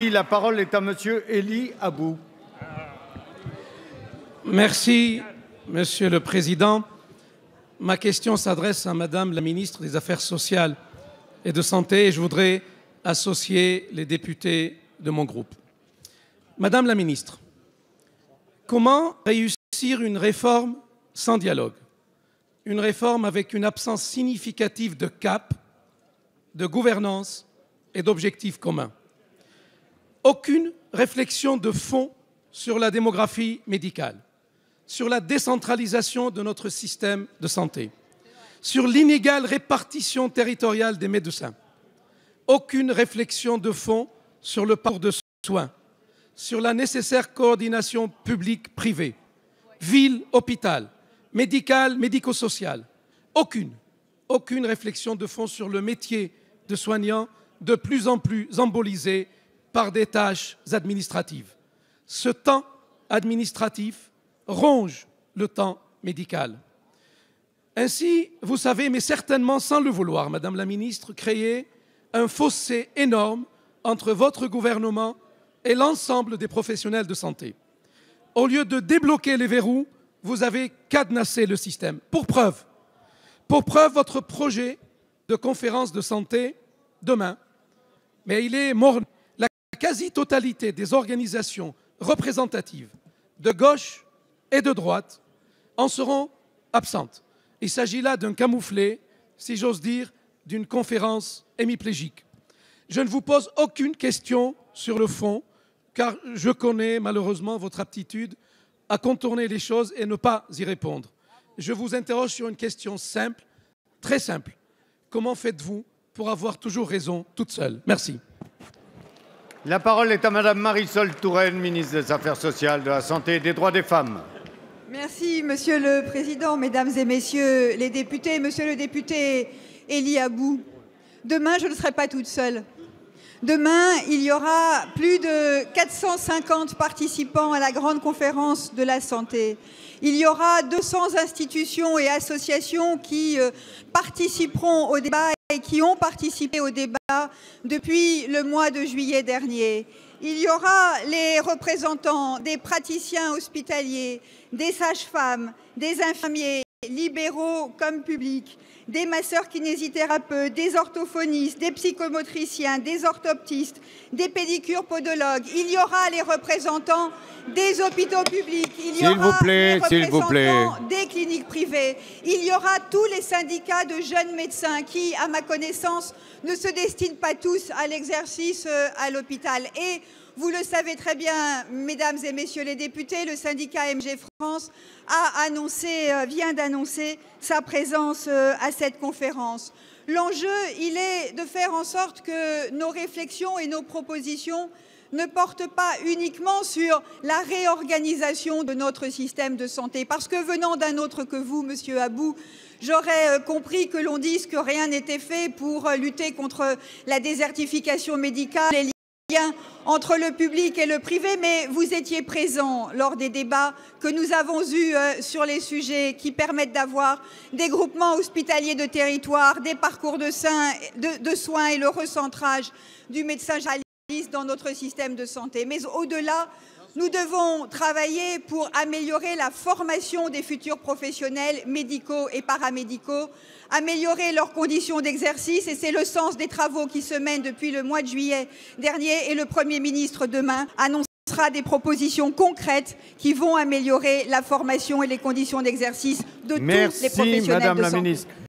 La parole est à Monsieur Elie Abou. Merci, Monsieur le Président. Ma question s'adresse à Madame la ministre des Affaires sociales et de Santé et je voudrais associer les députés de mon groupe. Madame la ministre, comment réussir une réforme sans dialogue? Une réforme avec une absence significative de cap, de gouvernance et d'objectifs communs. Aucune réflexion de fond sur la démographie médicale, sur la décentralisation de notre système de santé, sur l'inégale répartition territoriale des médecins. Aucune réflexion de fond sur le parcours de soins, sur la nécessaire coordination publique-privée, ville-hôpital, médicale, médico-sociale. Aucune réflexion de fond sur le métier de soignant de plus en plus embolisé par des tâches administratives. Ce temps administratif ronge le temps médical. Ainsi, vous savez, mais certainement sans le vouloir, Madame la ministre, créer un fossé énorme entre votre gouvernement et l'ensemble des professionnels de santé. Au lieu de débloquer les verrous, vous avez cadenassé le système. Pour preuve, votre projet de conférence de santé demain, mais il est mort. La quasi-totalité des organisations représentatives de gauche et de droite en seront absentes. Il s'agit là d'un camouflet, si j'ose dire, d'une conférence hémiplégique. Je ne vous pose aucune question sur le fond, car je connais malheureusement votre aptitude à contourner les choses et ne pas y répondre. Je vous interroge sur une question simple, très simple. Comment faites-vous pour avoir toujours raison toute seule? Merci. La parole est à Madame Marisol Touraine, ministre des Affaires sociales, de la Santé et des droits des femmes. Merci, Monsieur le Président, Mesdames et Messieurs les députés. Monsieur le député Elie Abou, demain, je ne serai pas toute seule. Demain, il y aura plus de 450 participants à la grande conférence de la santé. Il y aura 200 institutions et associations qui participeront au débat et qui ont participé au débat depuis le mois de juillet dernier. Il y aura les représentants des praticiens hospitaliers, des sages-femmes, des infirmiers, libéraux comme publics, des masseurs-kinésithérapeutes, des orthophonistes, des psychomotriciens, des orthoptistes, des pédicures-podologues. Il y aura les représentants des hôpitaux publics, il y aura les représentants des cliniques privées, il y aura tous les syndicats de jeunes médecins qui, à ma connaissance, ne se destinent pas tous à l'exercice à l'hôpital. Et vous le savez très bien, Mesdames et Messieurs les députés, le syndicat MG France vient d'annoncer sa présence à cette conférence. L'enjeu, il est de faire en sorte que nos réflexions et nos propositions ne portent pas uniquement sur la réorganisation de notre système de santé. Parce que venant d'un autre que vous, Monsieur Abou, j'aurais compris que l'on dise que rien n'était fait pour lutter contre la désertification médicale, les liens entre le public et le privé, mais vous étiez présent lors des débats que nous avons eus sur les sujets qui permettent d'avoir des groupements hospitaliers de territoire, des parcours de soins et le recentrage du médecin généraliste dans notre système de santé. Mais au-delà, nous devons travailler pour améliorer la formation des futurs professionnels médicaux et paramédicaux, améliorer leurs conditions d'exercice, et c'est le sens des travaux qui se mènent depuis le mois de juillet dernier, et le Premier ministre demain annoncera des propositions concrètes qui vont améliorer la formation et les conditions d'exercice de tous les professionnels de santé.